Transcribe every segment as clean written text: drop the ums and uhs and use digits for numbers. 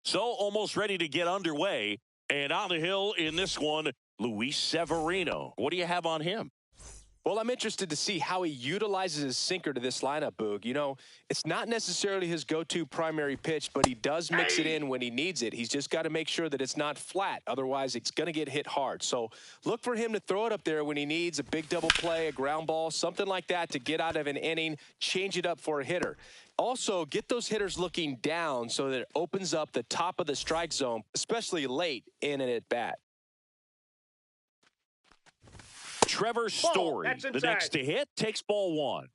So almost ready to get underway. And on the hill in this one, Luis Severino. What do you have on him? Well, I'm interested to see how he utilizes his sinker to this lineup, Boog. You know, it's not necessarily his go-to primary pitch, but he does mix it in when he needs it. He's just got to make sure that it's not flat. Otherwise, it's going to get hit hard. So look for him to throw it up there when he needs a big double play, a ground ball, something like that to get out of an inning, change it up for a hitter. Also, get those hitters looking down so that it opens up the top of the strike zone, especially late in an at-bat. Trevor Story, the next to hit, takes ball one.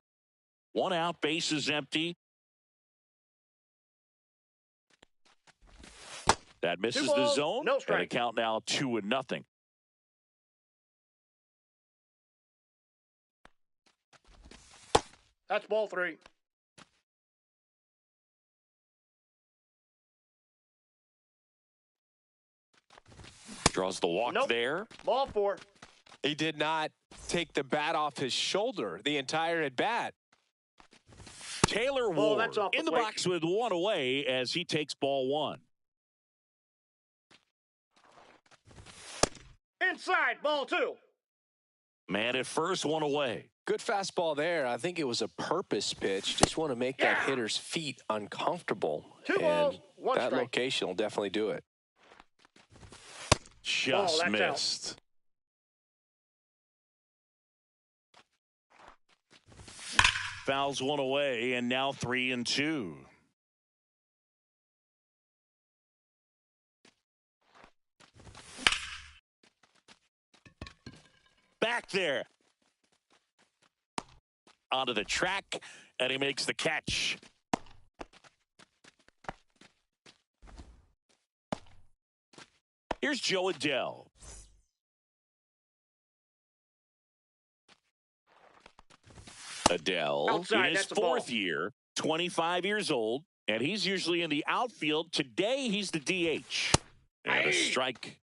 One out, base is empty. That misses the zone. No strike. And a count now 2-0. That's ball three. Draws the walk there. Ball four. He did not take the bat off his shoulder the entire at-bat. Taylor Ward in the box with one away as he takes ball one. Inside, ball two. Man at first, one away. Good fastball there. I think it was a purpose pitch. Just want to make that hitter's feet uncomfortable. Two balls, one that strike. location will definitely do it. Just missed. Out. Fouls one away, and now 3-2. Back there. Onto the track, and he makes the catch. Here's Joe Adell. Adell in his fourth year, 25 years old, and he's usually in the outfield. Today, he's the DH. And a strike.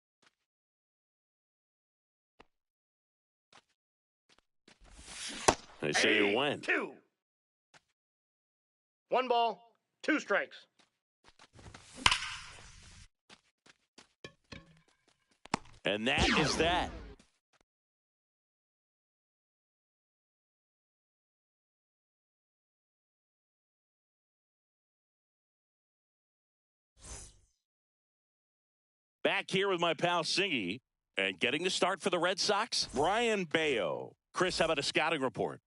They say you win. Two. One ball, two strikes. And that is that. Back here with my pal Singy, and getting the start for the Red Sox, Brian Bayo. Chris, how about a scouting report?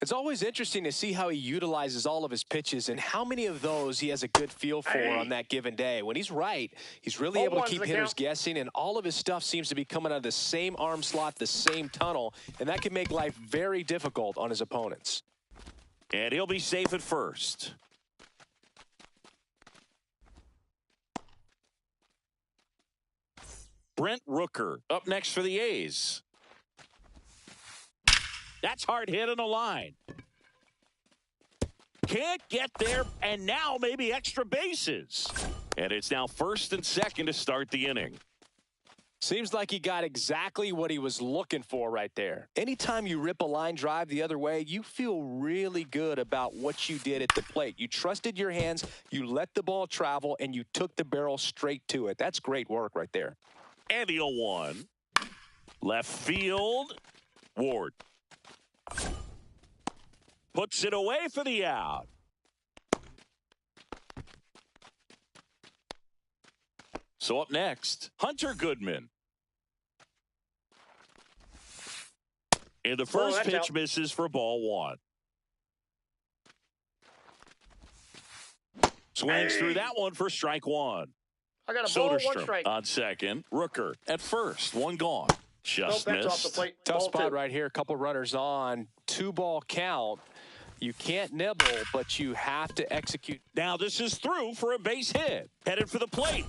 It's always interesting to see how he utilizes all of his pitches and how many of those he has a good feel for on that given day. When he's right, he's really able to keep hitters guessing, and all of his stuff seems to be coming out of the same arm slot, the same tunnel, and that can make life very difficult on his opponents. And he'll be safe at first. Brent Rooker up next for the A's. That's hard hit on the line. Can't get there, and now maybe extra bases. And it's now first and second to start the inning. Seems like he got exactly what he was looking for right there. Anytime you rip a line drive the other way, you feel really good about what you did at the plate. You trusted your hands, you let the ball travel, and you took the barrel straight to it. That's great work right there. And the 0-1. Left field. Ward. Puts it away for the out. So up next, Hunter Goodman. And the first pitch misses for ball one. Swings through that one for strike one. I got a ball, one Soderstrom strike. on second. Rooker at first. One gone. Just missed. Off the plate. Tough ball spot two. right here. A couple runners on. 2-ball count. You can't nibble, but you have to execute. Now this is through for a base hit. Headed for the plate.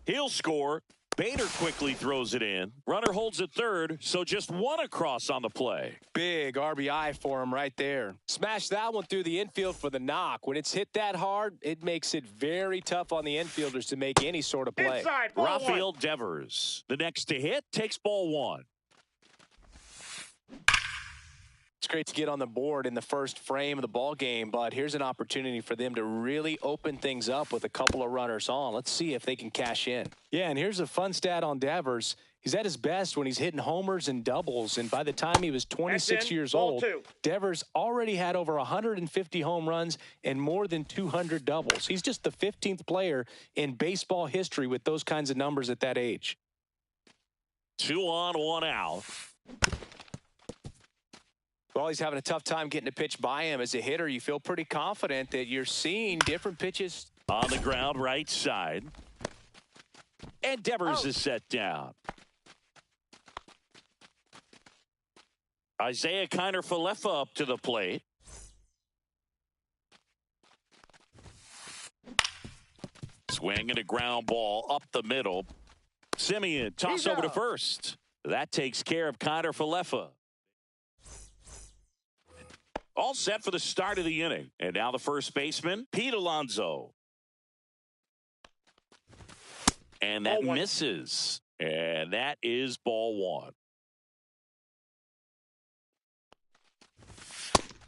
He'll score. Bader quickly throws it in. Runner holds at third, so just one across on the play. Big RBI for him right there. Smash that one through the infield for the knock. When it's hit that hard, it makes it very tough on the infielders to make any sort of play. Inside, ball Rafael Devers, the next to hit, takes ball one. It's great to get on the board in the first frame of the ball game, but here's an opportunity for them to really open things up with a couple of runners on. Let's see if they can cash in. Yeah, and here's a fun stat on Devers. He's at his best when he's hitting homers and doubles, and by the time he was 26 years old, Devers already had over 150 home runs and more than 200 doubles. He's just the 15th player in baseball history with those kinds of numbers at that age. 2 on, 1 out. Well, he's having a tough time getting a pitch by him. As a hitter, you feel pretty confident that you're seeing different pitches. On the ground, right side. And Devers is set down. Isaiah Kiner-Falefa up to the plate. Swing and a ground ball up the middle. Semien toss over to first. That takes care of Kiner-Falefa. All set for the start of the inning. And now the first baseman, Pete Alonso. And that misses. And that is ball 1.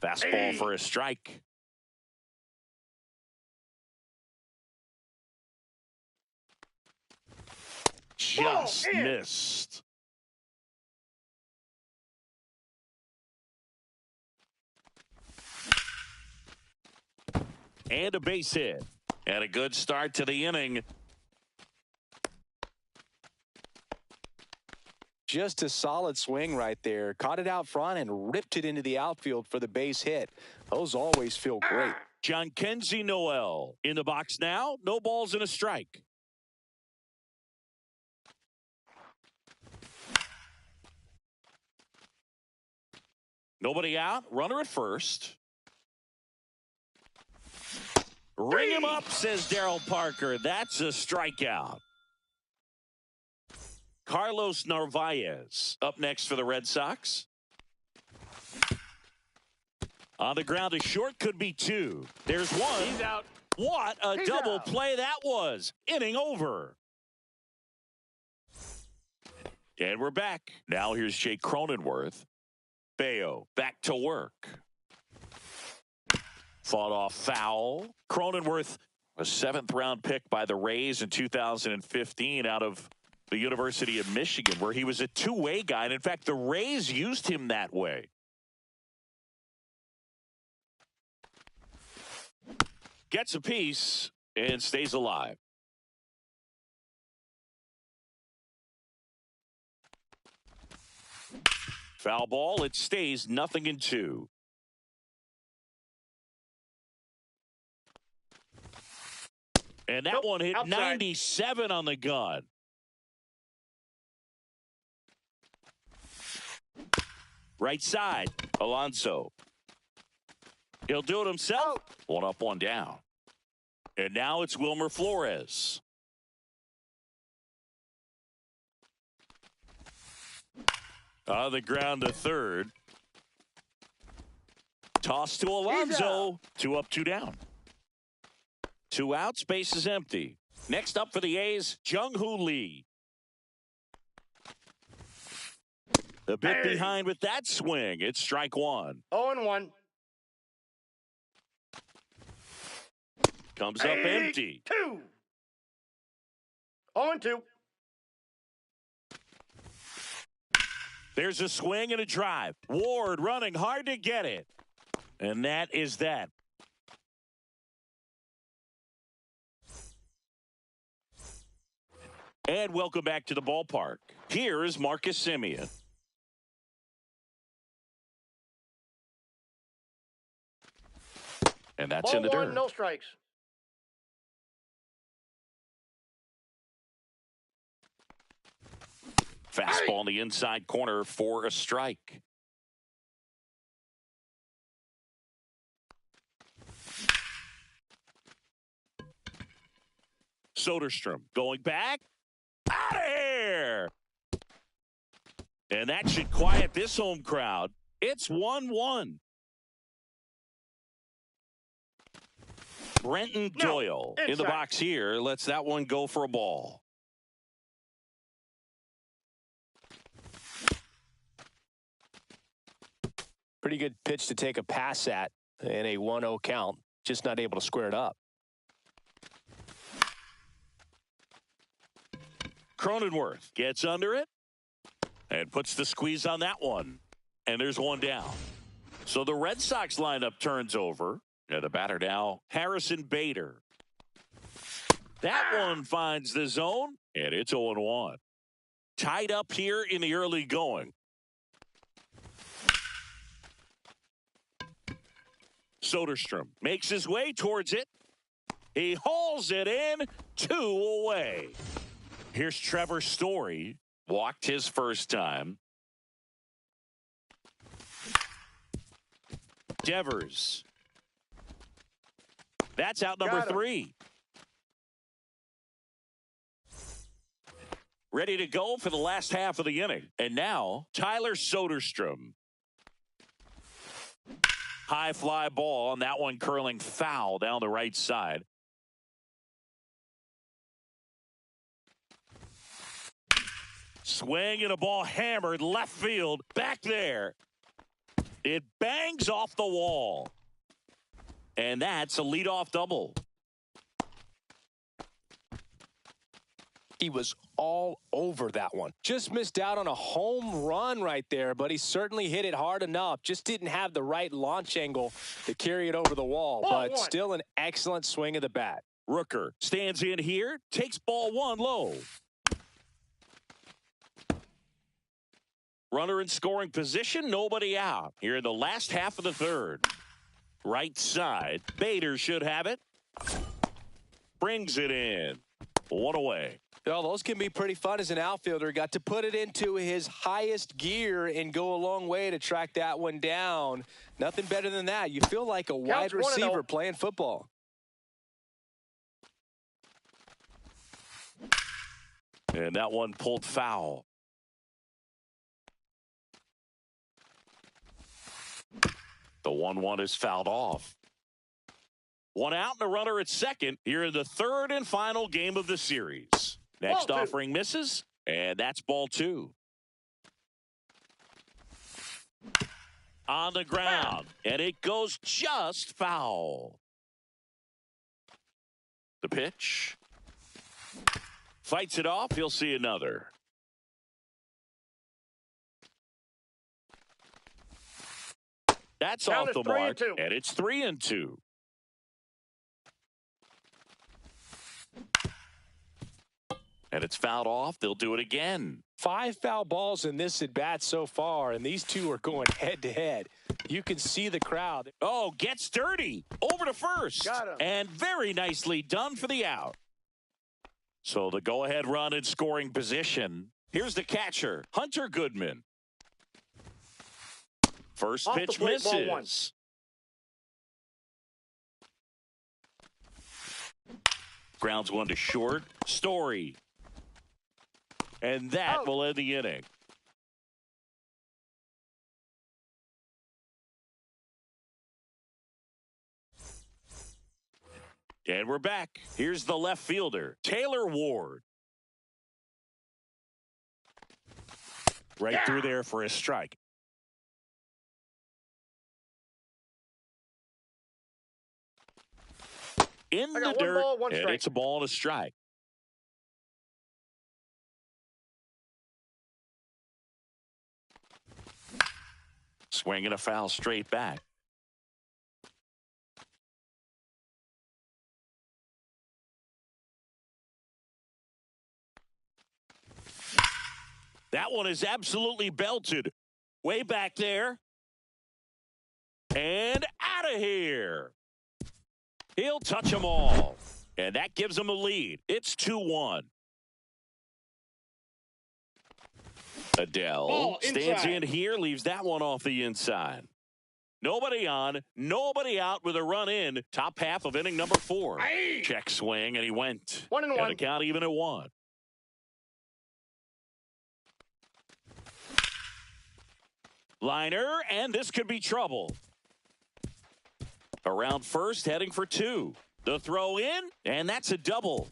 Fastball for a strike. Just missed. And a base hit. And a good start to the inning. Just a solid swing right there. Caught it out front and ripped it into the outfield for the base hit. Those always feel great. Jhonkensy Noel in the box now. No balls and a strike. Nobody out. Runner at first. Ring him up, says Daryl Parker. That's a strikeout. Carlos Narvaez up next for the Red Sox. On the ground, a short, could be 2. There's 1. He's out. What a double play that was. Inning over. And we're back. Now here's Jake Cronenworth. Bayo back to work. Fought off foul. Cronenworth, a 7th round pick by the Rays in 2015 out of the University of Michigan, where he was a two-way guy. And in fact, the Rays used him that way. Gets a piece and stays alive. Foul ball. It stays 0-2. And that one hit outside. 97 on the gun. Right side, Alonso. He'll do it himself. 1 up, 1 down. And now it's Wilmer Flores. On the ground to third. Toss to Alonso. 2 up, 2 down. 2 outs, base is empty. Next up for the A's, Jung-Hoo Lee. A bit behind with that swing. It's strike 1. 0-1. Comes up empty. 2. 0-2. There's a swing and a drive. Ward running hard to get it. And that is that. And welcome back to the ballpark. Here is Marcus Semien. And that's Ball in the 1, dirt. no strikes. Fastball in the inside corner for a strike. Soderstrom going back. Out of here! And that should quiet this home crowd. It's 1-1. Brenton Doyle in the box here. Lets that one go for a ball. Pretty good pitch to take a pass at in a 1-0 count. Just not able to square it up. Cronenworth gets under it and puts the squeeze on that one. And there's one down. So the Red Sox lineup turns over. And the batter now, Harrison Bader. That one finds the zone, and it's 0-1. Tied up here in the early going. Soderstrom makes his way towards it. He hauls it in, 2 away. Here's Trevor Story. Walked his first time. Devers. That's out number 3. Ready to go for the last half of the inning. And now, Tyler Soderstrom. High fly ball, and that one curling foul down the right side. Swing and a ball hammered left field. Back there. It bangs off the wall. And that's a leadoff double. He was all over that one. Just missed out on a home run right there, but he certainly hit it hard enough. Just didn't have the right launch angle to carry it over the wall, but still an excellent swing of the bat. Rooker stands in here, takes ball 1 low. Runner in scoring position, nobody out. Here in the last half of the third. Right side, Bader should have it. Brings it in. 1 away. Well, those can be pretty fun as an outfielder. Got to put it into his highest gear and go a long way to track that one down. Nothing better than that. You feel like a wide receiver playing football. And that one pulled foul. The 1-1 is fouled off. 1 out and a runner at second here in the third and final game of the series. Next offering misses, and that's ball 2. On the ground, and it goes just foul. The pitch. Fights it off. He'll see another. That's off the mark, and it's 3-2. And it's fouled off. They'll do it again. 5 foul balls in this at bat so far, and these two are going head to head. You can see the crowd. Oh, gets dirty. Over to first. Got him. And very nicely done for the out. So the go-ahead run in scoring position. Here's the catcher, Hunter Goodman. First pitch misses. Grounds one to short. Story. And that will end the inning. And we're back. Here's the left fielder, Taylor Ward. Right through there for a strike. In the dirt, and it's a ball and a strike. Swinging a foul straight back. That one is absolutely belted. Way back there. And out of here. He'll touch them all. And that gives them a lead. It's 2-1. Adele stands in here, leaves that one off the inside. Nobody on, nobody out with a run in. Top half of inning number 4. Check swing, and he went. 1-1. And the count even at 1. Liner, and this could be trouble. Around first, heading for 2. The throw in, and that's a double.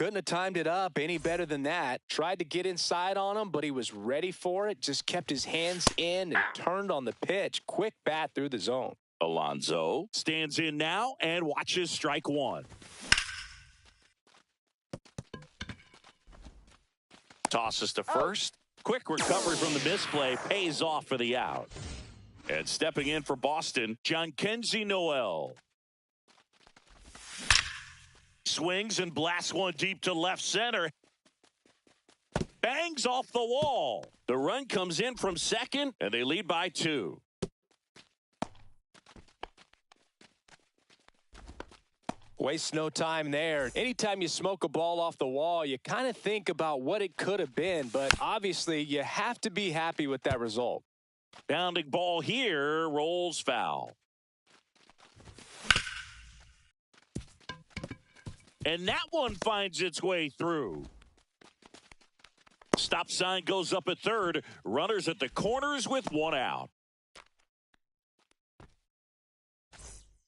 Couldn't have timed it up any better than that. Tried to get inside on him, but he was ready for it. Just kept his hands in and turned on the pitch. Quick bat through the zone. Alonso stands in now and watches strike one. Tosses to first. Quick recovery from the misplay pays off for the out. And stepping in for Boston, Jhonkensy Noel. Swings and blasts one deep to left center. Bangs off the wall. The run comes in from second, and they lead by 2. Waste no time there. Anytime you smoke a ball off the wall, you kind of think about what it could have been, but obviously you have to be happy with that result. Bounding ball here, rolls foul. And that one finds its way through. Stop sign goes up at third. Runners at the corners with one out.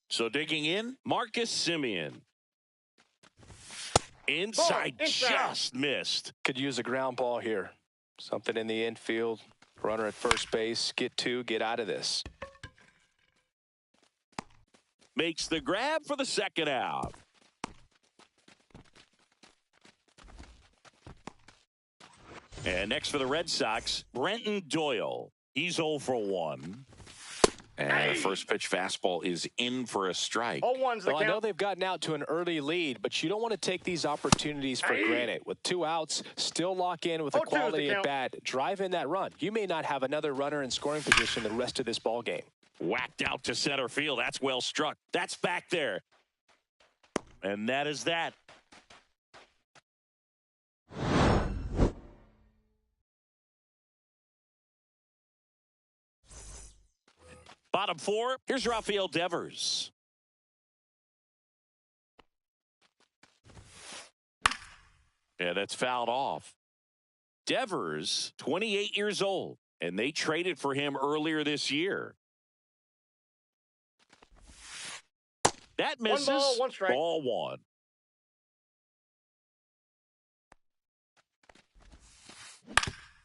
So digging in, Marcus Semien. Inside, just missed. Could use a ground ball here. Something in the infield. Runner at first base. Get 2, get out of this. Makes the grab for the second out. And next for the Red Sox, Brenton Doyle. He's 0 for 1. And the first pitch fastball is in for a strike. 0-1's the Well, I know count. they've gotten out to an early lead, but you don't want to take these opportunities for granted. With 2 outs, still lock in with a 0-2's the quality at count. bat. Drive in that run. You may not have another runner in scoring position the rest of this ball game. Whacked out to center field. That's well struck. That's back there. And that is that. Bottom 4, here's Rafael Devers. Yeah, that's fouled off. Devers, 28 years old, and they traded for him earlier this year. That misses. 1 ball, 1 strike. Ball 1.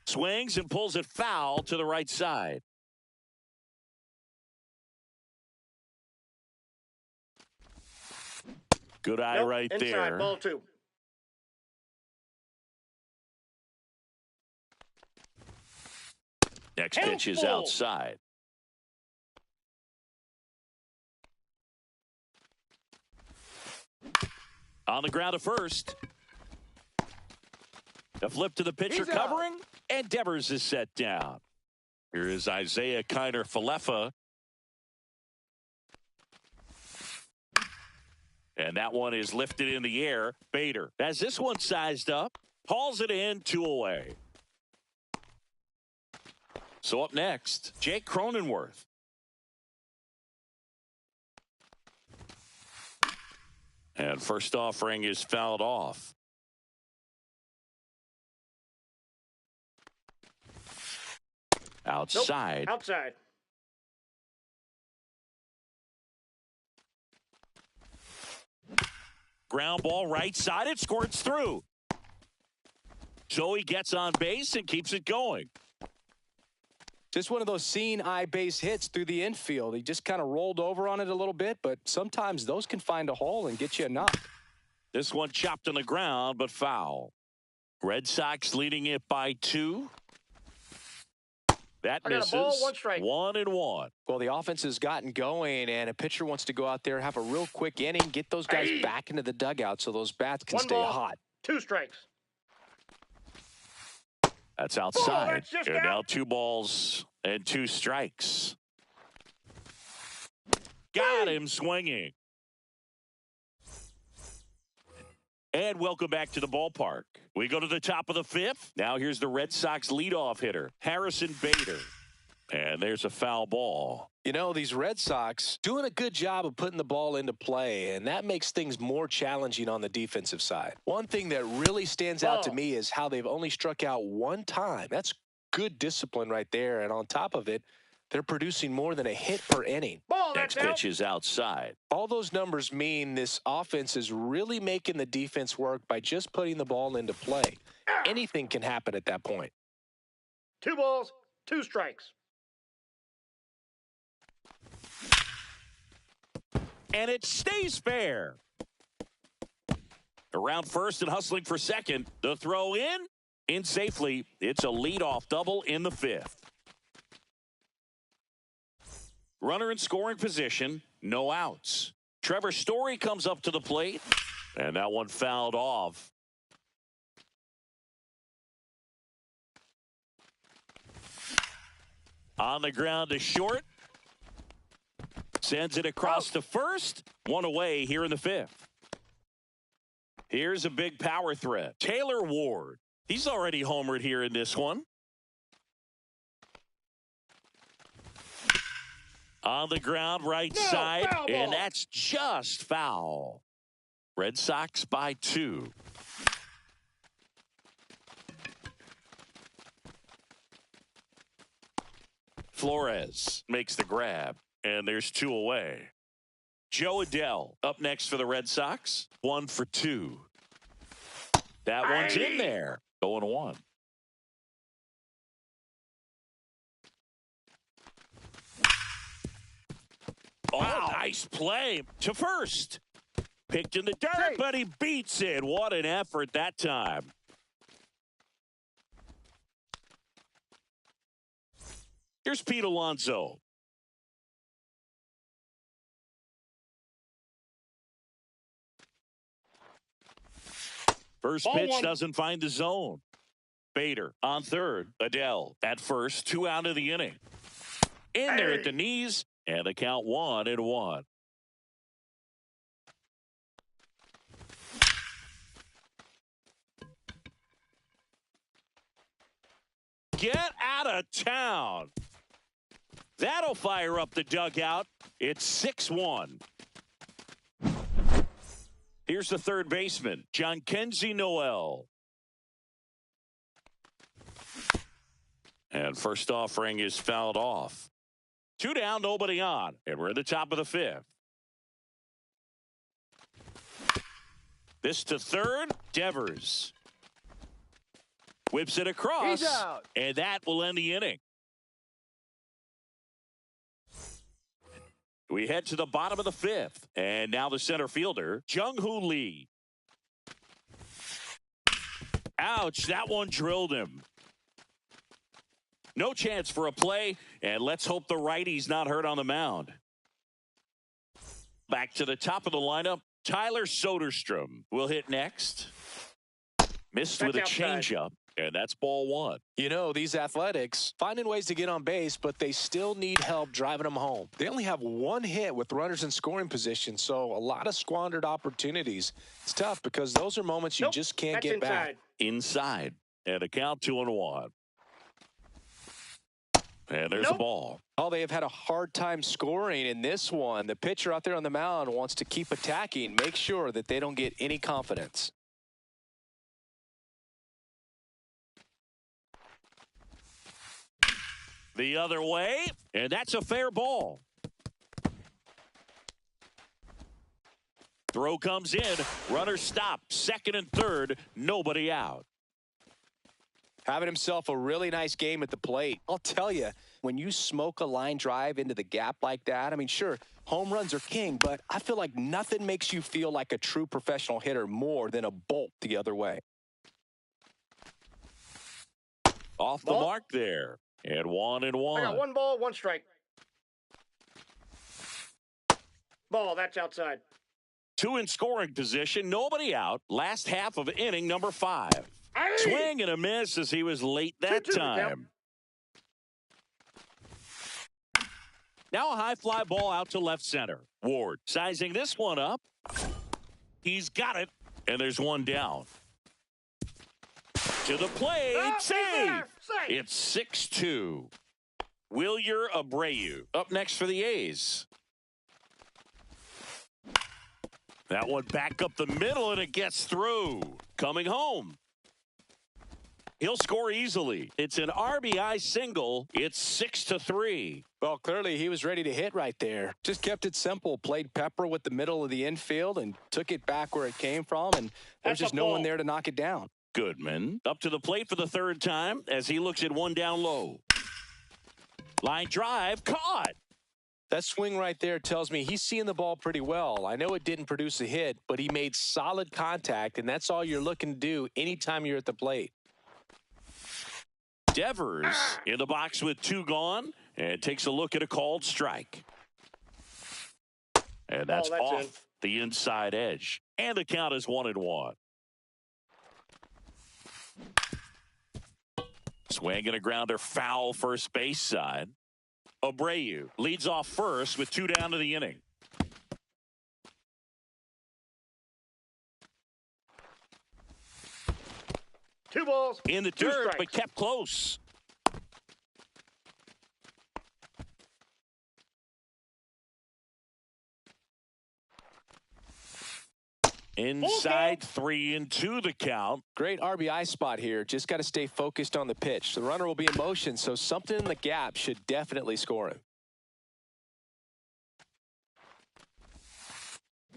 Swings and pulls it foul to the right side. Good eye right inside, there. Ball 2. Next pitch is outside. On the ground to first. A flip to the pitcher covering, and Devers is set down. Here is Isaiah Kiner-Falefa. And that one is lifted in the air. Bader has this one sized up, hauls it in, 2 away. So up next, Jake Cronenworth. And first offering is fouled off. Outside. Nope. Outside. Ground ball right side. It squirts through. So he gets on base and keeps it going. Just one of those seeing eye base hits through the infield. He just kind of rolled over on it a little bit, but sometimes those can find a hole and get you a knock. This one chopped on the ground, but foul. Red Sox leading it by 2. That misses. I got a ball, 1 strike. 1-1. Well, the offense has gotten going, and a pitcher wants to go out there, have a real quick inning, get those guys back into the dugout so those bats can 1 stay ball, hot. 2 strikes. That's outside. that's just And out. now 2 balls and 2 strikes. Got him swinging. And welcome back to the ballpark. We go to the top of the 5th. Now here's the Red Sox leadoff hitter, Harrison Bader. And there's a foul ball. You know, these Red Sox doing a good job of putting the ball into play, and that makes things more challenging on the defensive side. One thing that really stands out to me is how they've only struck out 1 time. That's good discipline right there. And on top of it, they're producing more than a hit per inning. Ball, Next that's out. pitch is outside. All those numbers mean this offense is really making the defense work by just putting the ball into play. Anything can happen at that point. 2 balls, 2 strikes. And it stays fair. Around first and hustling for second. The throw in safely. It's a leadoff double in the 5th. Runner in scoring position, no outs. Trevor Story comes up to the plate, and that one fouled off. On the ground to short. Sends it across to first. One away here in the 5th. Here's a big power threat. Taylor Ward. He's already homered here in this one. On the ground, right side, and that's just foul. Red Sox by 2. Flores makes the grab, and there's 2 away. Joe Adell up next for the Red Sox. 1 for 2. That one's in there. 0-1. Oh, wow. Nice play to first. Picked in the dirt, but he beats it. What an effort that time. Here's Pete Alonso. First pitch doesn't find the zone. Bader on third. Adell at first. 2 out of the inning. In there at the knees. And the count 1-1. Get out of town. That'll fire up the dugout. It's 6-1. Here's the third baseman, Jhonkensy Noel. And first offering is fouled off. 2 down, nobody on, and we're in the top of the 5th. This to third, Devers. Whips it across, He's out. And that will end the inning. We head to the bottom of the 5th, and now the center fielder, Jung-Hoo Lee. Ouch, that one drilled him. No chance for a play, and let's hope the righty's not hurt on the mound. Back to the top of the lineup, Tyler Soderstrom will hit next. Missed with a changeup, and that's ball 1. You know, these Athletics finding ways to get on base, but they still need help driving them home. They only have 1 hit with runners in scoring position, so a lot of squandered opportunities. It's tough because those are moments you just can't get back. Inside, and a count 2-1. And there's a ball. Oh, they have had a hard time scoring in this one. The pitcher out there on the mound wants to keep attacking, make sure that they don't get any confidence. The other way, and that's a fair ball. Throw comes in, runner stopped, second and third, nobody out. Having himself a really nice game at the plate. I'll tell you, when you smoke a line drive into the gap like that, I mean, sure, home runs are king, but I feel like nothing makes you feel like a true professional hitter more than a bolt the other way. Off the mark there. And 1-1. I got 1 ball, 1 strike. Ball, that's outside. 2 in scoring position, nobody out. Last half of inning number 5. Swing and a miss as he was late that time. Now a high fly ball out to left center. Ward sizing this one up. He's got it, and there's 1 down. To the plate, save! It's 6-2. Wilyer Abreu up next for the A's. That one back up the middle, and it gets through. Coming home. He'll score easily. It's an RBI single. It's 6-3. Well, clearly he was ready to hit right there. Just kept it simple. Played pepper with the middle of the infield and took it back where it came from. And there's just no one there to knock it down. Goodman up to the plate for the third time as he looks at one down low. Line drive, caught. That swing right there tells me he's seeing the ball pretty well. I know it didn't produce a hit, but he made solid contact, and that's all you're looking to do anytime you're at the plate. Devers in the box with two gone and takes a look at a called strike. And that's off the inside edge. And the count is 1-1. Swing and a grounder foul first base side. Abreu leads off first with two down to the inning. Two balls. In the dirt, but kept close. Inside 3-2 the count. Great RBI spot here. Just got to stay focused on the pitch. The runner will be in motion, so something in the gap should definitely score him.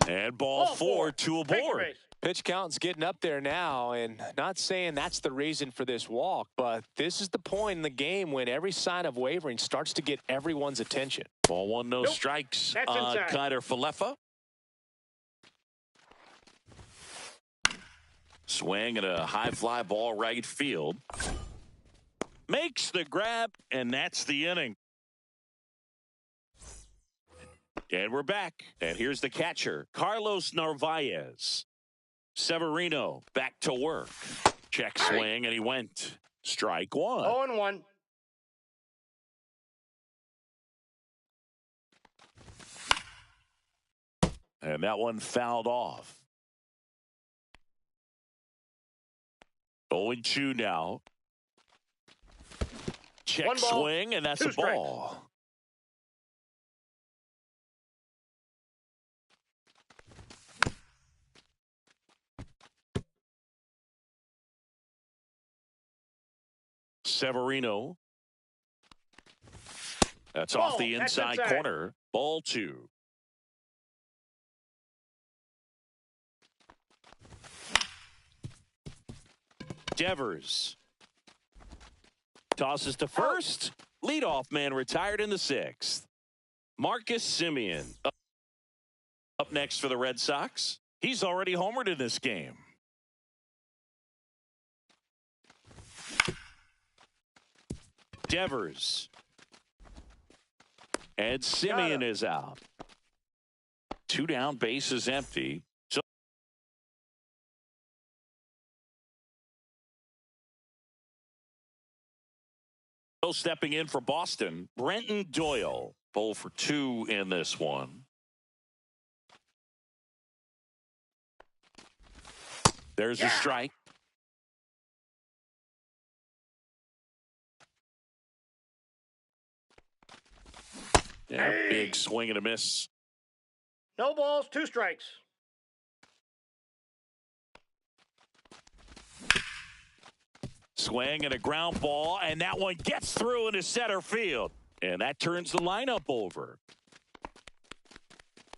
And ball four, two aboard. Pitch count's getting up there now, and not saying that's the reason for this walk, but this is the point in the game when every sign of wavering starts to get everyone's attention. Ball one, no strikes on Kiner Falefa. Swing and a high fly ball right field. Makes the grab, and that's the inning. And we're back. And here's the catcher, Carlos Narvaez. Severino back to work. Check swing, and he went. Strike one. 0-1. And that one fouled off. 0-2 now. Check swing, and that's a ball. Severino. That's off the inside corner. Ball two. Devers tosses to first. Leadoff man retired in the sixth. Marcus Semien up next for the Red Sox. He's already homered in this game. Devers. And Semien is out. Two down, bases empty. So stepping in for Boston, Brenton Doyle. 0 for 2 in this one. There's a strike. Yeah, big swing and a miss. No balls, 2 strikes. Swing and a ground ball, and that one gets through into center field. And that turns the lineup over.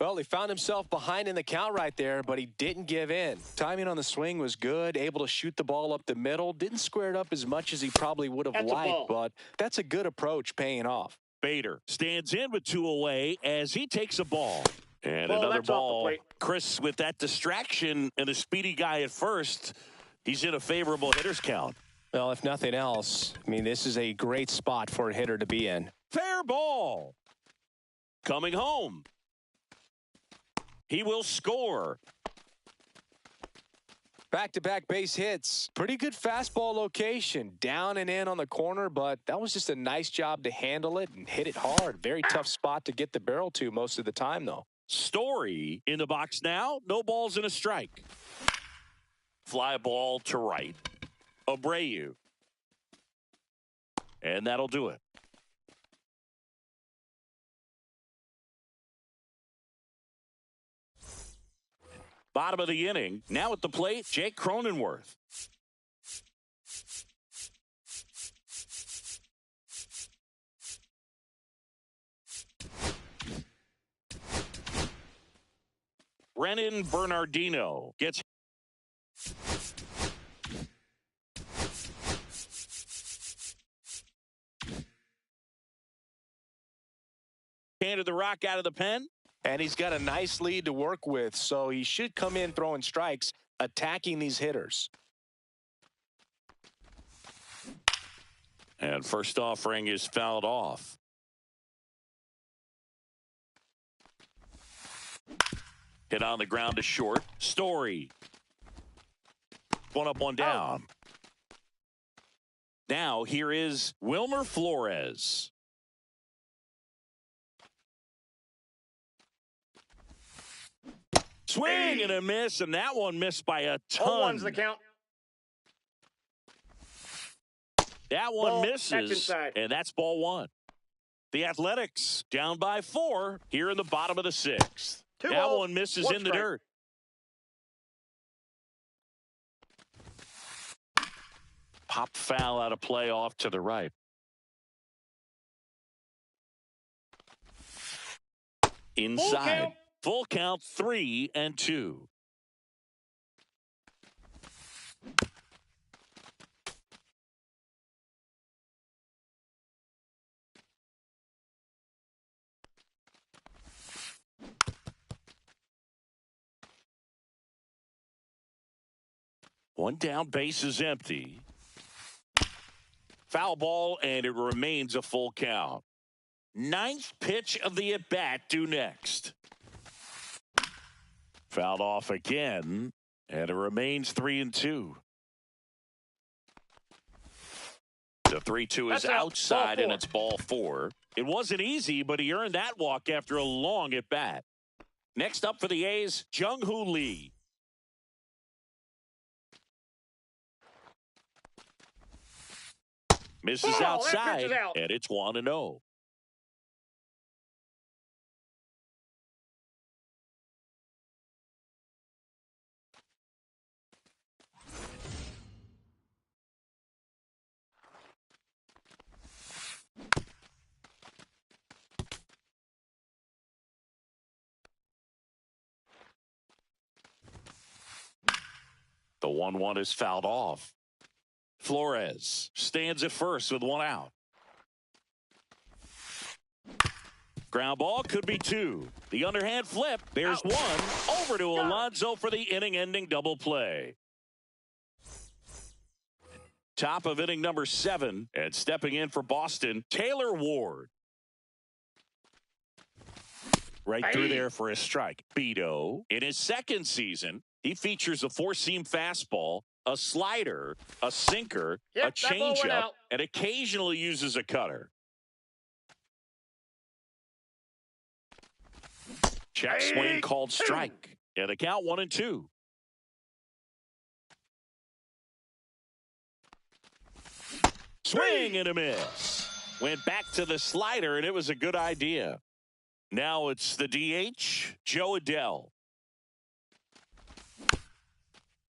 Well, he found himself behind in the count right there, but he didn't give in. Timing on the swing was good, able to shoot the ball up the middle. Didn't square it up as much as he probably would have liked, but that's a good approach paying off. Bader stands in with 2 away as he takes a ball. And another ball. Chris, with that distraction and a speedy guy at first, he's in a favorable hitter's count. Well, if nothing else, I mean, this is a great spot for a hitter to be in. Fair ball. Coming home. He will score. Back-to-back base hits. Pretty good fastball location. Down and in on the corner, but that was just a nice job to handle it and hit it hard. Very tough spot to get the barrel to most of the time, though. Story in the box now. No balls and a strike. Fly ball to right. Abreu. And that'll do it. Bottom of the inning. Now at the plate, Jake Cronenworth. Brennan Bernardino gets handed the rock out of the pen. And he's got a nice lead to work with, so he should come in throwing strikes, attacking these hitters. And first offering is fouled off. Hit on the ground to short. Story. One up, one down. Now here is Wilmer Flores. Swing and a miss, and that one missed by a ton. 0-1's the count. That one Ball, misses, that's inside. and that's ball one. The Athletics down by 4 here in the bottom of the 6th. Two that balls, one misses one in the strike. dirt. Pop foul out of play off to the right. Inside. Full count 3-2. One down, base is empty. Foul ball, and it remains a full count. 9th pitch of the at-bat due next. Fouled off again, and it remains 3-2. The 3-2 is outside, and it's ball 4. It wasn't easy, but he earned that walk after a long at-bat. Next up for the A's, Jung-Hoo Lee. Misses outside, and it's 1-0. The 1-1 is fouled off. Flores stands at first with 1 out. Ground ball could be 2. The underhand flip. There's 1. Over to Alonso for the inning-ending double play. Top of inning number 7. And stepping in for Boston, Taylor Ward. Right through there for a strike. Beto, in his 2nd season, he features a 4-seam fastball, a slider, a sinker, a changeup, and occasionally uses a cutter. Check swing called strike. And the count 1-2. Swing and a miss. Went back to the slider, and it was a good idea. Now it's the DH, Joe Adell.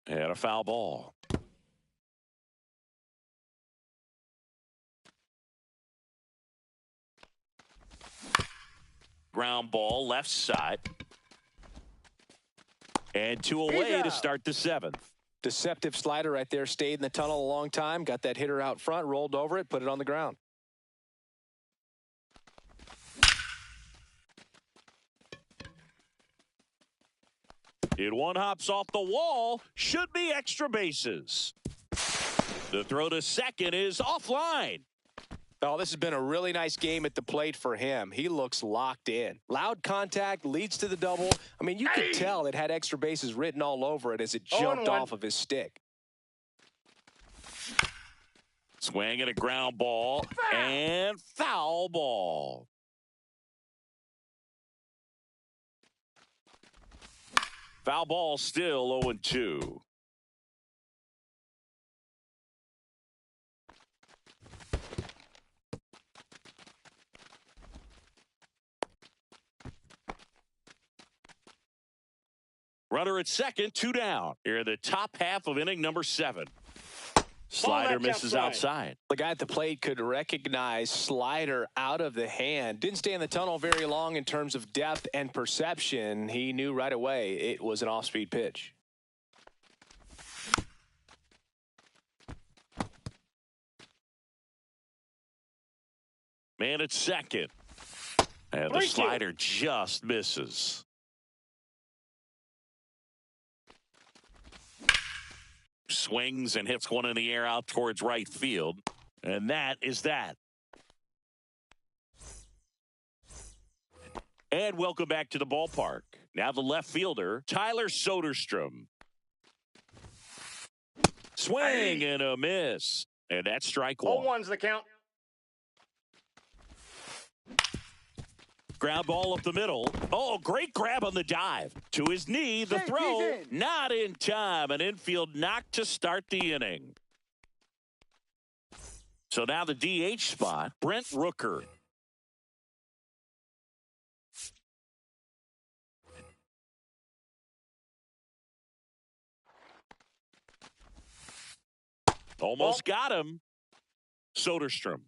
And a foul ball. Ground ball, left side. And 2 away to start the 7th. Deceptive slider right there. Stayed in the tunnel a long time. Got that hitter out front, rolled over it, put it on the ground. It one hops off the wall. Should be extra bases. The throw to second is offline. Oh, this has been a really nice game at the plate for him. He looks locked in. Loud contact leads to the double. I mean, you could tell it had extra bases written all over it as it jumped off of his stick. Swing and a ground ball and foul ball. Foul ball still 0-2. Runner at second, 2 down. Here in the top half of inning number 7. Slider that's misses outside. The guy at the plate could recognize slider out of the hand. Didn't stay in the tunnel very long in terms of depth and perception. He knew right away it was an off-speed pitch. Man at second. And the slider just misses. Swings and hits one in the air out towards right field. And that is that. And welcome back to the ballpark. Now the left fielder, Tyler Soderstrom. Swing and a miss. And that's strike one. 0-1's the count. Ground ball up the middle. Oh, great grab on the dive. To his knee, the throw, not in time. An infield knock to start the inning. So now the DH spot, Brent Rooker. Almost got him. Soderstrom.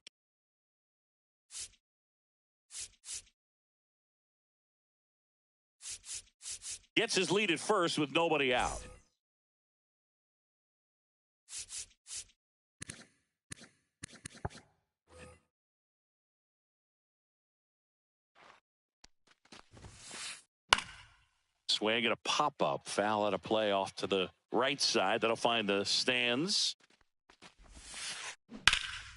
Gets his lead at first with nobody out. Swing and a pop-up. Foul out of play off to the right side. That'll find the stands.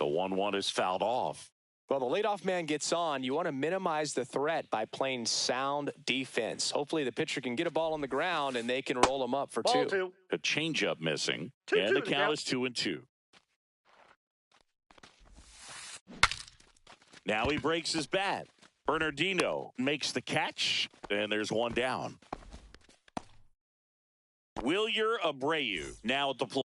The 1-1 is fouled off. Well, the leadoff man gets on. You want to minimize the threat by playing sound defense. Hopefully the pitcher can get a ball on the ground and they can roll him up for two. A changeup missing. 2-2 and the count is 2-2. Now he breaks his bat. Bernardino makes the catch, and there's one down. Wilyer Abreu now at the plate.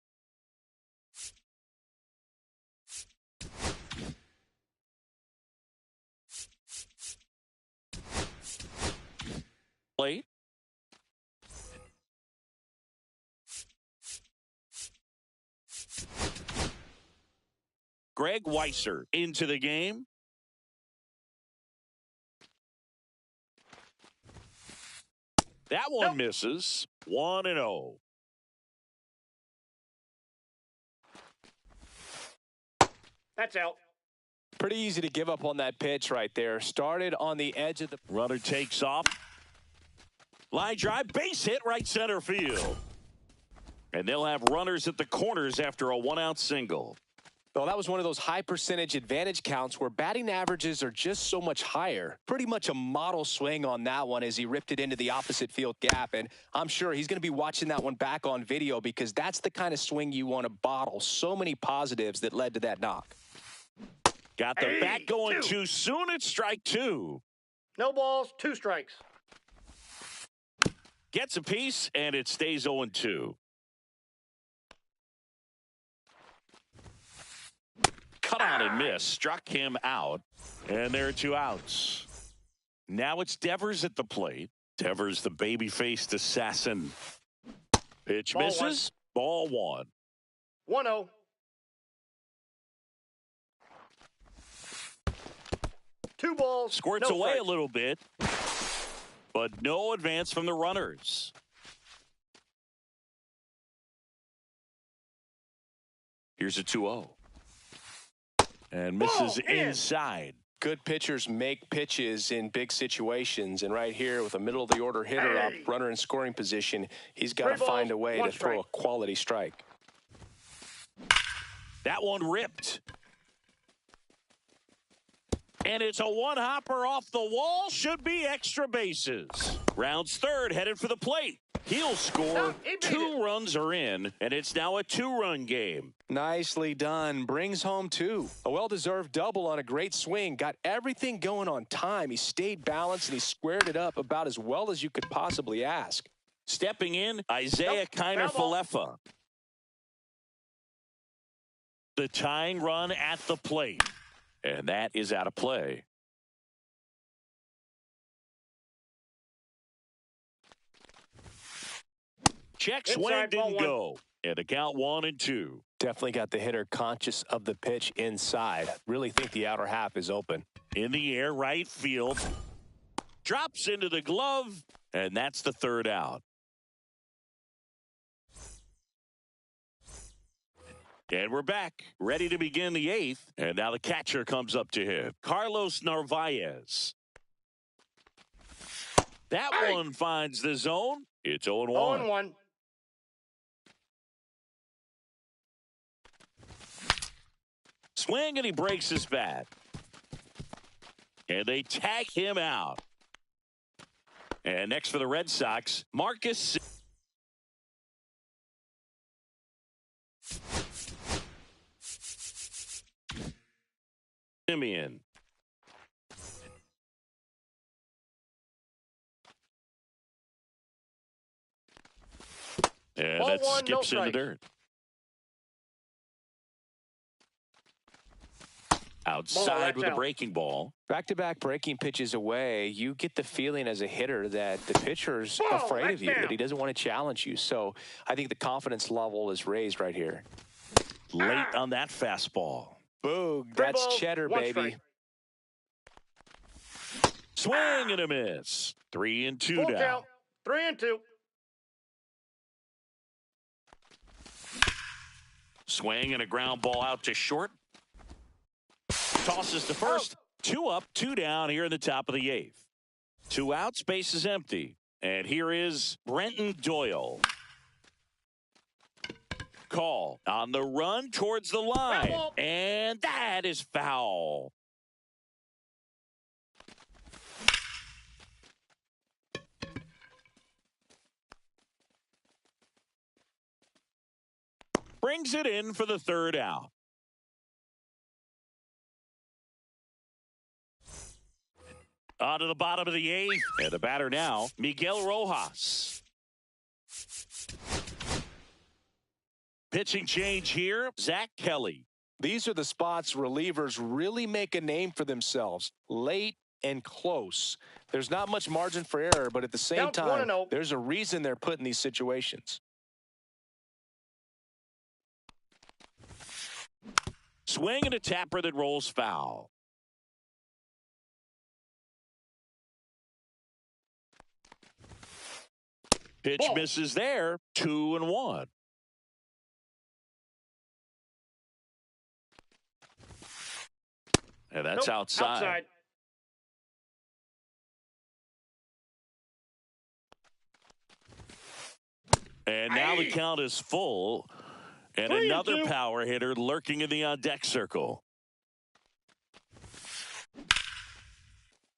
Greg Weisser into the game. That one misses. 1-0. That's out. Pretty easy to give up on that pitch right there. Started on the edge of the... Runner takes off. Line drive, base hit, right center field. And they'll have runners at the corners after a one-out single. Well, that was one of those high percentage advantage counts where batting averages are just so much higher. Pretty much a model swing on that one as he ripped it into the opposite field gap. And I'm sure he's going to be watching that one back on video because that's the kind of swing you want to bottle. So many positives that led to that knock. Got the bat going too soon. It's strike two. No balls, 2 strikes. Gets a piece, and it stays 0-2. Cut on and miss. Struck him out. And there are 2 outs. Now it's Devers at the plate. Devers, the baby-faced assassin. Pitch Ball misses. Ball 1. 1-0. Two balls. Squirts no away strikes. a little bit. But no advance from the runners. Here's a 2-0. And misses inside. Good pitchers make pitches in big situations. And right here with a middle of the order hitter up, runner in scoring position, he's got to find a way to throw a quality strike. That one ripped. And it's a one-hopper off the wall. Should be extra bases. Rounds third, headed for the plate. He'll score. 2 runs are in, and it's now a 2-run game. Nicely done. Brings home 2. A well-deserved double on a great swing. Got everything going on time. He stayed balanced, and he squared it up about as well as you could possibly ask. Stepping in, Isaiah Kiner-Falefa. The tying run at the plate. And that is out of play. Check swing, didn't go. And a count 1-2. Definitely got the hitter conscious of the pitch inside. Really think the outer half is open. In the air, right field. Drops into the glove, and that's the third out. And we're back, ready to begin the eighth. And now the catcher comes up to him, Carlos Narvaez. That one finds the zone. It's 0-1. 0-1. Swing, and he breaks his bat. And they tag him out. And next for the Red Sox, Marcus Semien. And Ball that one, skips no in the strike. dirt. Outside with a out. breaking ball. Back-to-back breaking pitches away, you get the feeling as a hitter that the pitcher's Ball, afraid that's of you, down. that he doesn't want to challenge you. So I think the confidence level is raised right here. Late on that fastball. Boog, Three that's balls, cheddar, one baby. strike. Swing and a miss. 3-2 Full down. count. 3-2. Swing and a ground ball out to short. Tosses to first. 2 up, 2 down here in the top of the eighth. 2 out, space is empty. And here is Brenton Doyle. Call on the run towards the line. Foul. And that is foul. Brings it in for the third out. On to the bottom of the eighth. And the batter now, Miguel Rojas. Pitching change here, Zach Kelly. These are the spots relievers really make a name for themselves. Late and close. There's not much margin for error, but at the same Count time, 1-0. there's a reason they're put in these situations. Swing and a tapper that rolls foul. Pitch Ball. misses there. 2-1. And that's Nope, outside. And now the count is full. And 3-2. another power hitter lurking in the on-deck circle.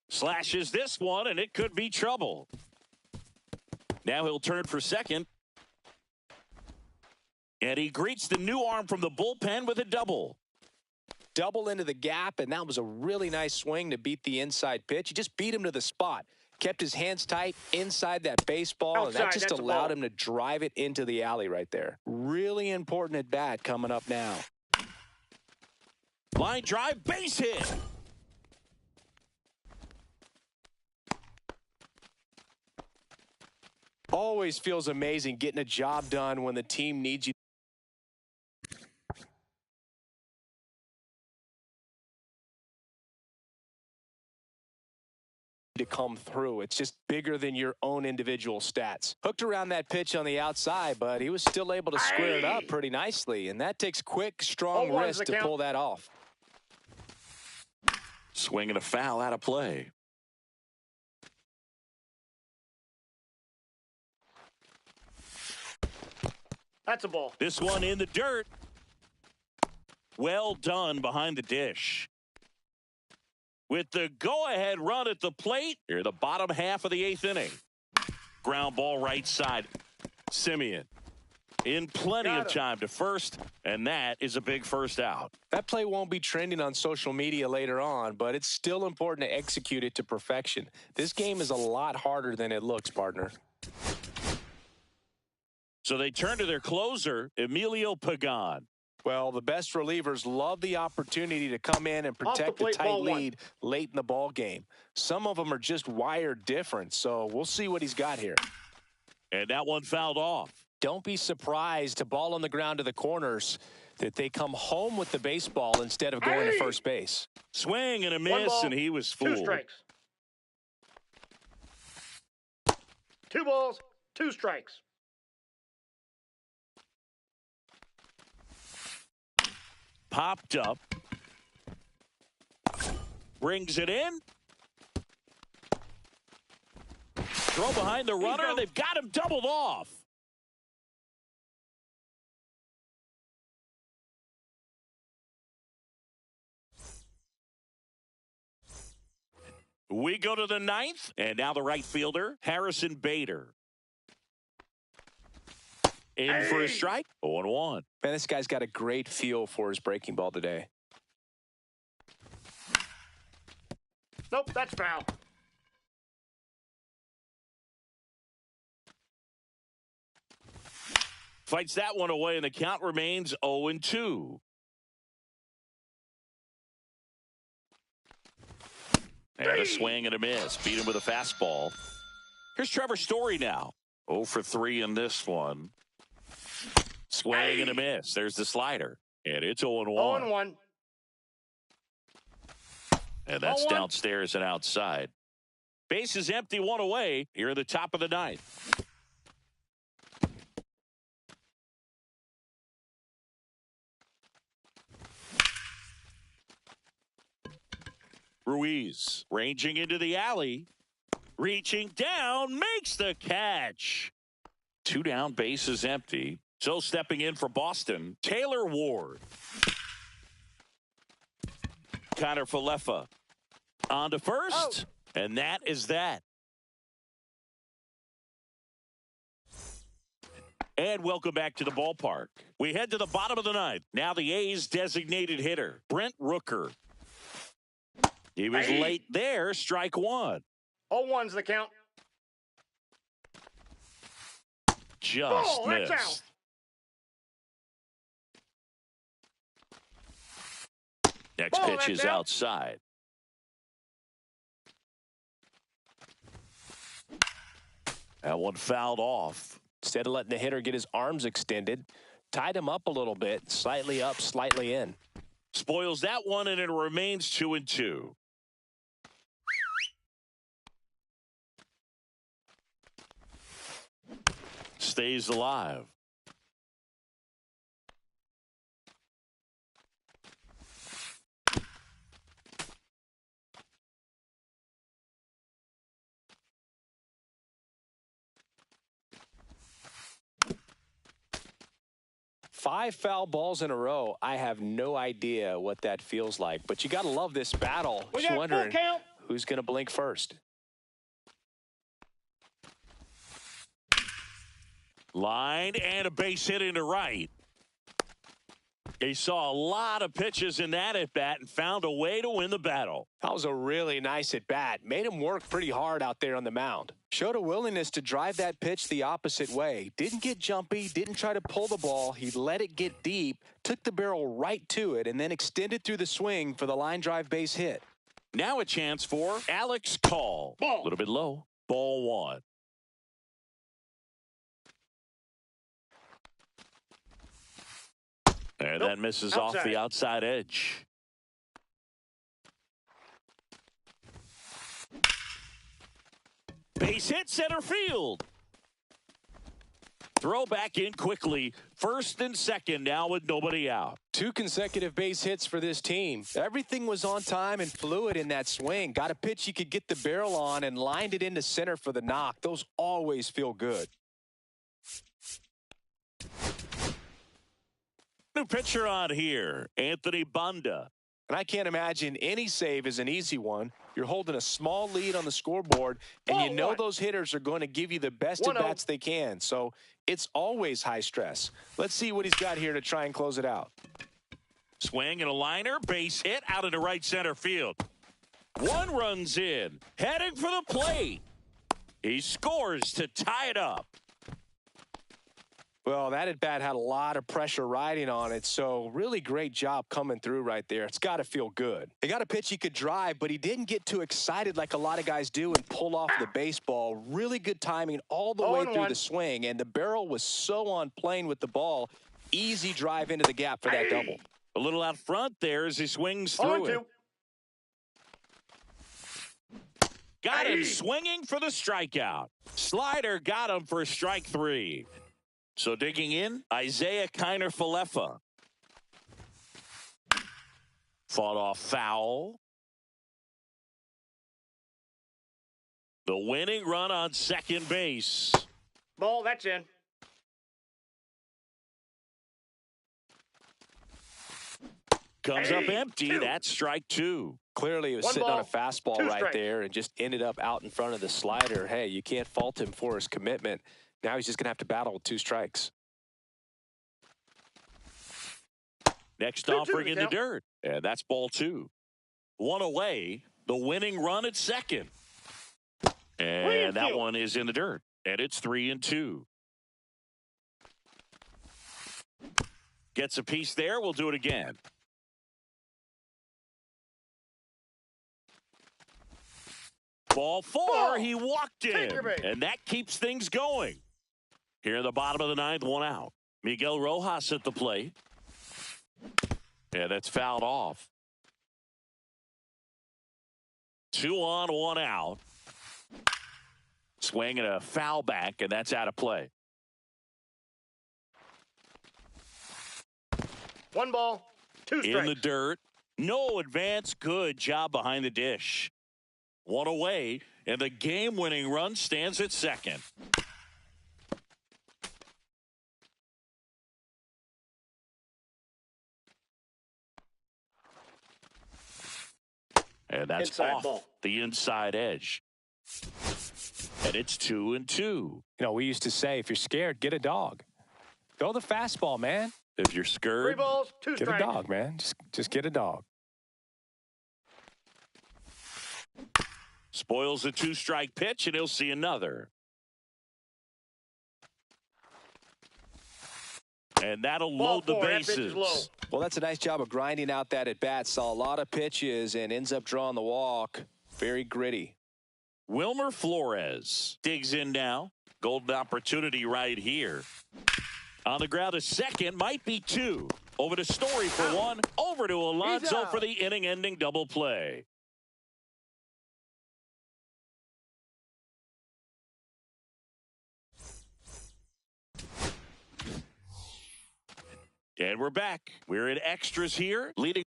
Slashes this one, and it could be trouble. Now he'll turn for second. And he greets the new arm from the bullpen with a double. Double into the gap, and that was a really nice swing to beat the inside pitch. He just beat him to the spot. Kept his hands tight inside that baseball, and that Outside, just that's a allowed ball. him to drive it into the alley right there. Really important at bat coming up now. Line drive, base hit. Always feels amazing getting a job done when the team needs you to come through. It's just bigger than your own individual stats. Hooked around that pitch on the outside, but he was still able to square it up pretty nicely, and that takes quick, strong 0-1's wrist the to count. pull that off. Swing and a foul out of play. That's a ball. This one in the dirt. Well done behind the dish. With the go-ahead run at the plate, here the bottom half of the eighth inning. Ground ball right side. Semien in plenty of time to first, and that is a big first out. That play won't be trending on social media later on, but it's still important to execute it to perfection. This game is a lot harder than it looks, partner. So they turn to their closer, Emilio Pagan. Well, the best relievers love the opportunity to come in and Off the protect a plate, tight ball one. lead late in the ball game. Some of them are just wired different, so we'll see what he's got here. And that one fouled off. Don't be surprised to ball on the ground to the corners. that they come home with the baseball instead of going to first base. Swing and a One miss, ball, and he was 2 fooled. strikes. 2 balls, 2 strikes. Popped up. Brings it in. Throw behind the runner. They've got him doubled off. We go to the 9th, and now the right fielder, Harrison Bader. In for a strike, 0-1. Man, this guy's got a great feel for his breaking ball today. Nope, that's foul. Fights that one away, and the count remains 0-2. And a swing and a miss. Beat him with a fastball. Here's Trevor Story now. 0 for 3 in this one. Swing and a miss. There's the slider. And it's 0-1. 0-1. And that's 0-1. downstairs and outside. Base is empty, 1 away. Here in the top of the 9th. Ruiz ranging into the alley. Reaching down, makes the catch. 2 down, base is empty. So stepping in for Boston, Taylor Ward. Connor Falefa on to first, and that is that. And welcome back to the ballpark. We head to the bottom of the 9th. Now the A's designated hitter, Brent Rooker. He was late there, strike 1. 0-1's the count. Just That's out. missed. Next Ball, pitch that's is out. outside. That one fouled off. Instead of letting the hitter get his arms extended, tied him up a little bit, slightly up, slightly in. Spoils that one, and it remains 2-2. Stays alive. Five foul balls in a row. I have no idea what that feels like, but you got to love this battle. We Just got wondering full count. who's going to blink first. Line and a base hit into right. He saw a lot of pitches in that at-bat and found a way to win the battle. That was a really nice at-bat. Made him work pretty hard out there on the mound. Showed a willingness to drive that pitch the opposite way. Didn't get jumpy, didn't try to pull the ball. He let it get deep, took the barrel right to it, and then extended through the swing for the line drive base hit. Now a chance for Alex Call. Ball. A little bit low. Ball 1. And Nope. that misses Outside. off the outside edge. Base hit center field. Throw back in quickly. First and second now with nobody out. 2 consecutive base hits for this team. Everything was on time and fluid in that swing. Got a pitch he could get the barrel on and lined it into center for the knock. Those always feel good. New pitcher on here, Anthony Banda. And I can't imagine any save is an easy one. You're holding a small lead on the scoreboard, and you know those hitters are going to give you the best at-bats they can. So it's always high stress. Let's see what he's got here to try and close it out. Swing and a liner, base hit out into right center field. One runs in, heading for the plate. He scores to tie it up. Well, that at-bat had a lot of pressure riding on it, so really great job coming through right there. It's got to feel good. He got a pitch he could drive, but he didn't get too excited like a lot of guys do and pull off the baseball. Really good timing all the way through the swing, and the barrel was so on plane with the ball, easy drive into the gap for that double. A little out front there as he swings through it. Got him swinging for the strikeout. Slider got him for strike 3. So digging in, Isaiah Kiner-Falefa. Fought off foul. The winning run on second base. Ball, that's in. Comes up empty. That's strike 2. Clearly, he was sitting on a fastball right there and just ended up out in front of the slider. Hey, you can't fault him for his commitment. Now he's just going to have to battle with 2 strikes. Next offering in the dirt. And that's ball 2. 1 away. The winning run at second. And that one is in the dirt. And it's 3-2. Gets a piece there. We'll do it again. Ball 4, he walked in, and that keeps things going. Here in the bottom of the 9th, 1 out. Miguel Rojas at the plate. And that's fouled off. 2 on, 1 out. Swing and a foul back, and that's out of play. 1 ball, 2 strikes. In the dirt. No advance. Good job behind the dish. 1 away, and the game-winning run stands at second. And that's inside off ball. The inside edge. And it's 2-2. You know, we used to say, if you're scared, get a dog. Throw the fastball, man. If you're scared, 3 balls, 2 get strikes. a dog, man. Just get a dog. Spoils a 2-strike pitch, and he'll see another. And that'll load the bases. Well, that's a nice job of grinding out that at-bat. Saw a lot of pitches and ends up drawing the walk. Very gritty. Wilmer Flores digs in now. Golden opportunity right here. On the ground, a second, might be 2. Over to Story for 1. Over to Alonso for the inning-ending double play. And we're back. We're in extras here. Leading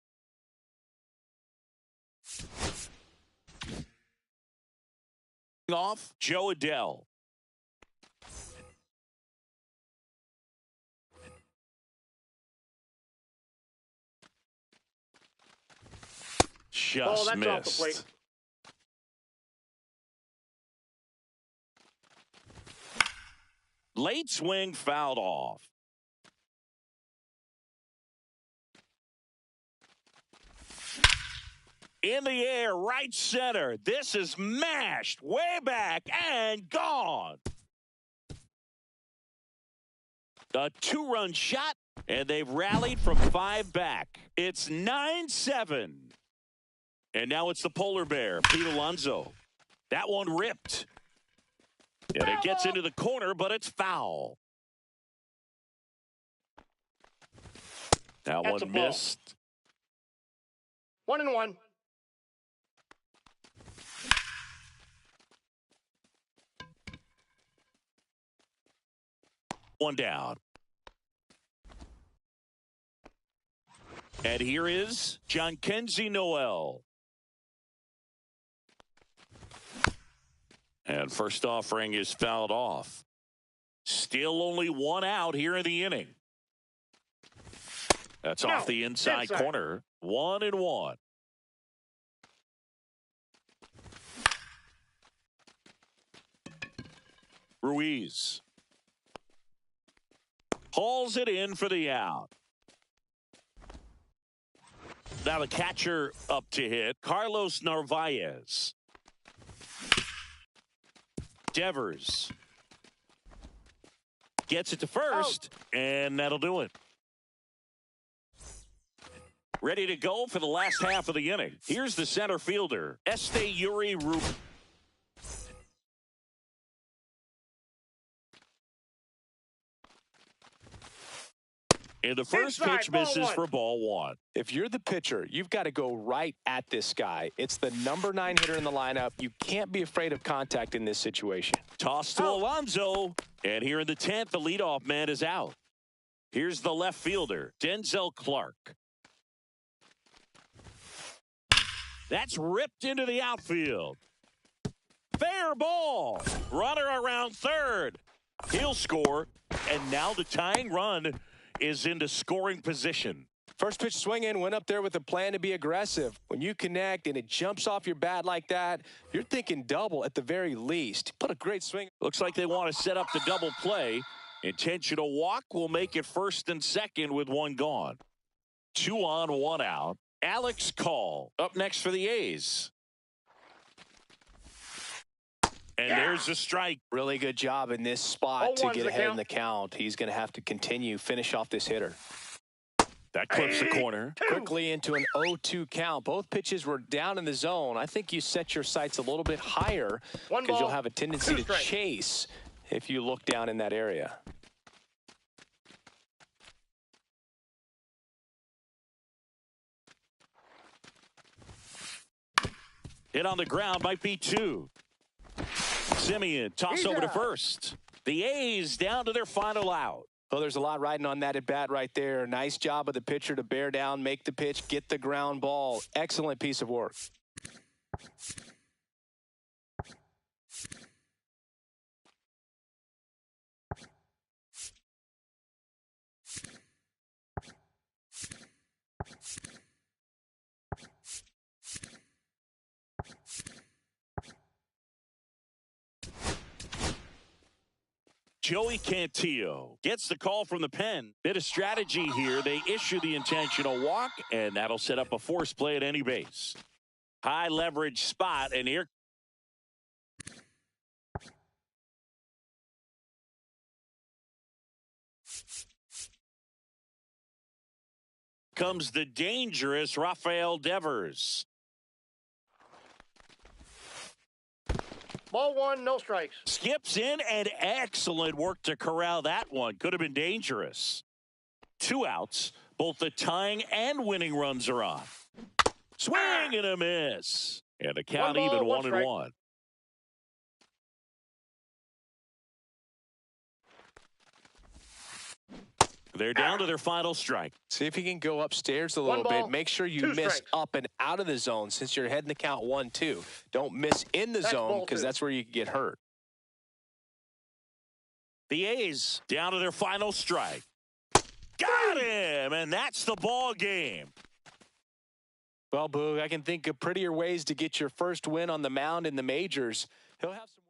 off, Joe Adell. Just missed. Off the plate. Late swing fouled off. In the air, right center. This is mashed way back and gone. A 2-run shot, and they've rallied from 5 back. It's 9-7. And now it's the polar bear, Pete Alonso. That one ripped. And it gets into the corner, but it's foul. That one missed. 1-1. One down. And here is Jhonkensy Noel. And first offering is fouled off. Still only 1 out here in the inning. That's off the inside corner. 1-1. Ruiz hauls it in for the out. Now the catcher up to hit, Carlos Narvaez. Devers gets it to first, and that'll do it. Ready to go for the last half of the inning. Here's the center fielder, Esteury Ruiz. And the first Inside, pitch ball misses one. for ball one. If you're the pitcher, you've got to go right at this guy. It's the number 9 hitter in the lineup. You can't be afraid of contact in this situation. Toss to Alonso. And here in the 10th, the leadoff man is out. Here's the left fielder, Denzel Clark. That's ripped into the outfield. Fair ball. Runner around third. He'll score. And now the tying run is into scoring position. First pitch swing in, went up there with a plan to be aggressive. When you connect and it jumps off your bat like that, you're thinking double at the very least. Put a great swing. Looks like they want to set up the double play. Intentional walk will make it first and second with one gone. 2 on, 1 out. Alex Call up next for the A's. And there's a strike. Really good job in this spot to 0-1's get the ahead in count. the count. He's going to have to continue, finish off this hitter. That clips the corner. Quickly into an 0-2 count. Both pitches were down in the zone. I think you set your sights a little bit higher One because ball, you'll have a tendency 2 to strikes. chase if you look down in that area. Hit on the ground, might be 2. Simeon, toss over to first. The A's down to their final out. Well, there's a lot riding on that at bat right there. Nice job of the pitcher to bear down, make the pitch, get the ground ball. Excellent piece of work. Joey Cantillo gets the call from the pen. Bit of strategy here. They issue the intentional walk, and that'll set up a force play at any base. High leverage spot, and here comes the dangerous Rafael Devers. Ball one, no strikes. Skips in, and excellent work to corral that one. Could have been dangerous. 2 outs. Both the tying and winning runs are on. Swing and a miss. And the count 1 ball, even 1 strike. 1-1. They're down to their final strike. See if you can go upstairs a 1 little ball, bit. Make sure you 2 miss strikes. up and out of the zone since you're heading the count 1-2. Don't miss in the That's zone ball because 2. that's where you can get hurt. The A's down to their final strike. Got him, and that's the ball game. Well, Boog, I can think of prettier ways to get your first win on the mound in the majors. He'll have some